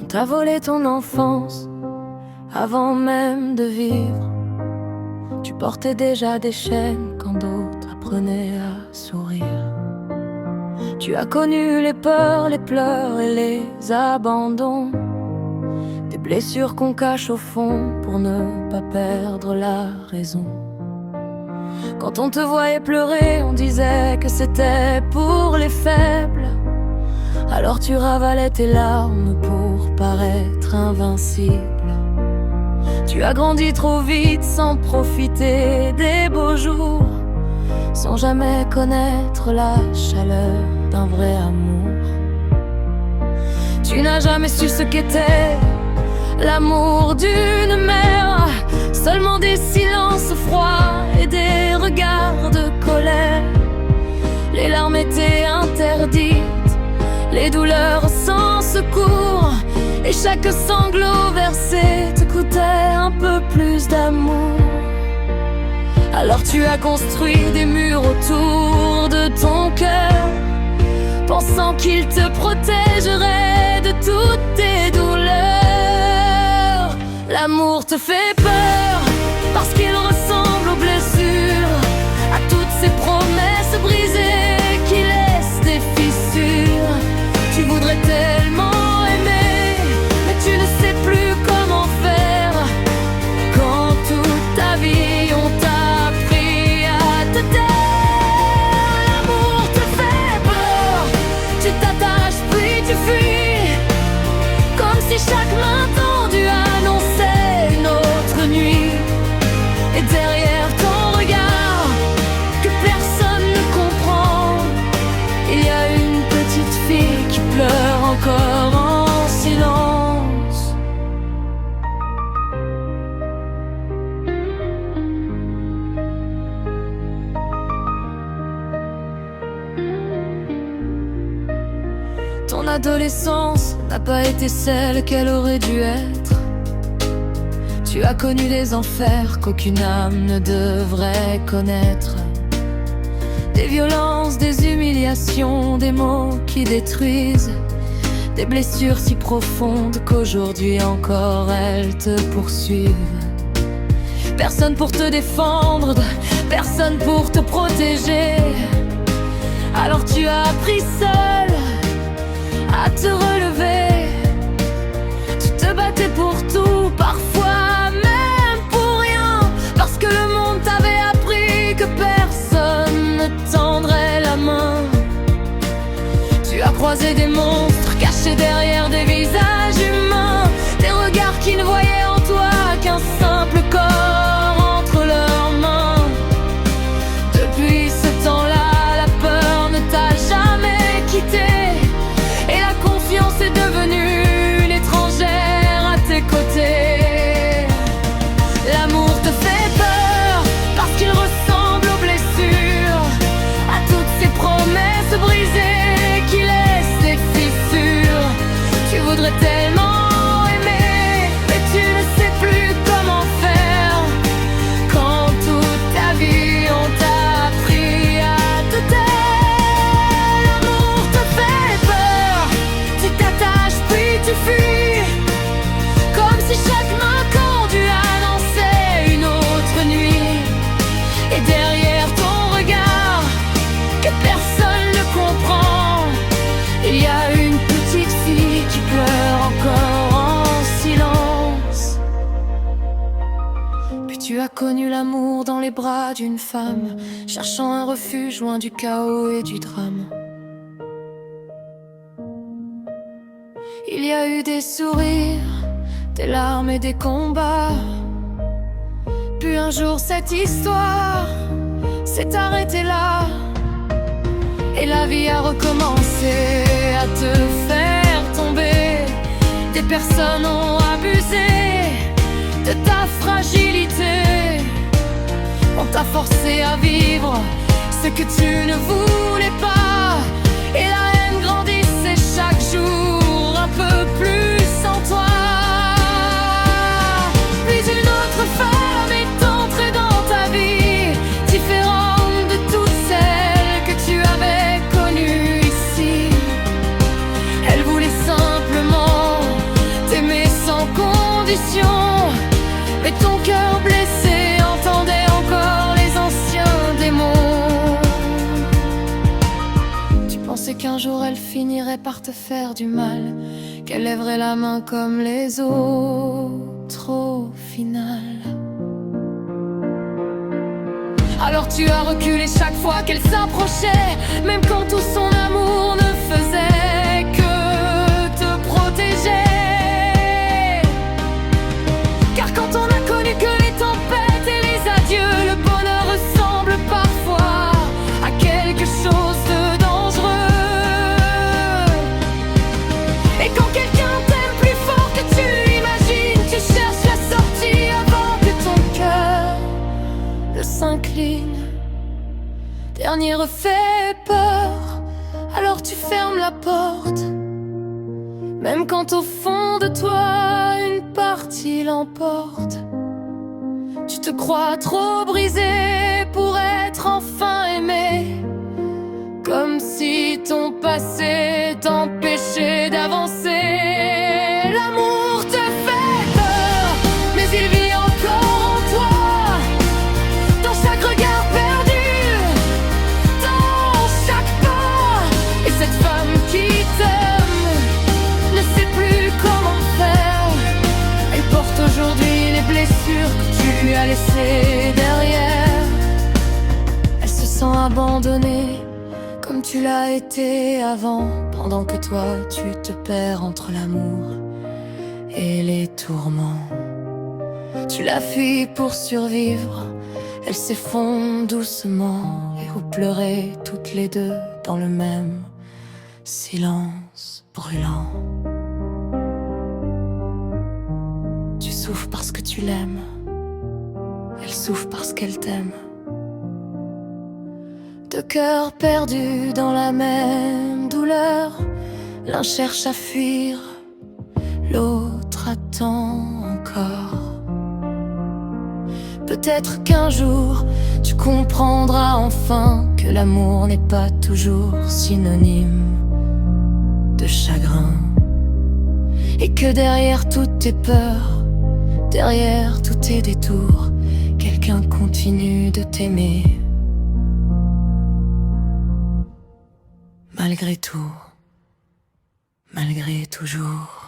On t'a volé ton enfance avant même de vivre. Tu portais déjà des chaînes quand d'autres apprenaient à sourire. Tu as connu les peurs, les pleurs et les abandons, des blessures qu'on cache au fond pour ne pas perdre la raison. Quand on te voyait pleurer, on disait que c'était pour les faibles. Alors tu ravalais tes larmes pour paraître invincible. Tu as grandi trop vite sans profiter des beaux jours, sans jamais connaître la chaleur d'un vrai amour. Tu n'as jamais su ce qu'était l'amour d'une mère, seulement des silences froids et des regards de colère. Les larmes étaient interdites, les douleurs sans secours, et chaque sanglot versé te coûtait un peu plus d'amour. Alors tu as construit des murs autour de ton cœur, pensant qu'il te protégerait de toutes tes douleurs. L'amour te fait peur parce qu'il ressemble aux blessures, à toutes ces promesses brisées qui laissent des fissures. Tu voudrais tellement aimer, mais tu ne sais plus comment faire, quand toute ta vie on t'a appris à te taire. L'amour te fait peur, tu t'attaches puis tu fuis, comme si chaque main tendue annonçait une autre nuit. Et derrière ton regard, que personne ne comprend, il y a une petite fille qui pleure encore en silence. Ton adolescence n'a pas été celle qu'elle aurait dû être. Tu as connu des enfers qu'aucune âme ne devrait connaître, des violences, des humiliations, des mots qui détruisent, des blessures si profondes qu'aujourd'hui encore elles te poursuivent. Personne pour te défendre, personne pour te protéger. Alors tu as appris seul à te relever. Tu te battais pour tout, parfois même pour rien, parce que le monde t'avait appris que personne ne tendrait la main. Tu as croisé des monstres cachés derrière des visages humains, des regards qui ne voyaient en toi qu'un simple corps entre leurs mains. Depuis ce temps-là, la peur ne t'a jamais quitté, et la confiance est devenue une étrangère à tes côtés. L'amour te fait peur parce qu'il ressemble aux blessures, à toutes ces promesses brisées qui laissent des fissures. Tu voudrais tellement aimer, mais tu ne sais plus comment faire, quand toute ta vie on t'a appris à te taire. L'amour te fait peur, tu t'attaches puis tu fuis, comme si chaque main tendue annonçait une autre nuit. Et derrière ton regard, que personne ne comprend, il y a une petite fille qui pleure encore en silence. Puis tu as connu l'amour dans les bras d'une femme, cherchant un refuge loin du chaos et du drame. Il y a eu des sourires, des larmes et des combats. Puis un jour cette histoire s'est arrêtée là, et la vie a recommencé à te faire tomber. Des personnes ont abusé de ta fragilité, on t'a forcé à vivre ce que tu ne voulais pas, et la haine grandissait chaque jour un peu plus en toi. Puis une autre femme est entrée dans ta vie, différente de toutes celles que tu avais connues ici. Elle voulait simplement jour elle finirait par te faire du mal, qu'elle lèverait la main comme les autres au final. Alors tu as reculé chaque fois qu'elle s'approchait, même quand tout son amour ne faisait que te protéger. Car quand on a connu que les tempêtes et les adieux, le bonheur ressemble parfois à quelque chose de dangereux. Et quand quelqu'un t'aime plus fort que tu imagines, tu cherches la sortie avant que ton cœur ne s'incline. Dernier refait peur, alors tu fermes la porte, même quand au fond de toi une partie l'emporte. Tu te crois trop brisé pour être enfin aimé, comme si ton passé t'empêchait d'avancer. L'amour te fait peur, mais il vit encore en toi, dans chaque regard perdu, dans chaque pas. Et cette femme qui t'aime ne sait plus comment faire. Elle porte aujourd'hui les blessures que tu lui as laissées derrière. Elle se sent abandonnée comme tu l'as été avant, pendant que toi tu te perds entre l'amour et les tourments. Tu la fuis pour survivre, elle s'effondre doucement, et vous pleurez toutes les deux dans le même silence brûlant. Tu souffres parce que tu l'aimes, elle souffre parce qu'elle t'aime. Deux cœurs perdus dans la même douleur, l'un cherche à fuir, l'autre attend encore. Peut-être qu'un jour tu comprendras enfin que l'amour n'est pas toujours synonyme de chagrin, et que derrière toutes tes peurs, derrière tous tes détours, quelqu'un continue de t'aimer. Malgré tout, malgré toujours.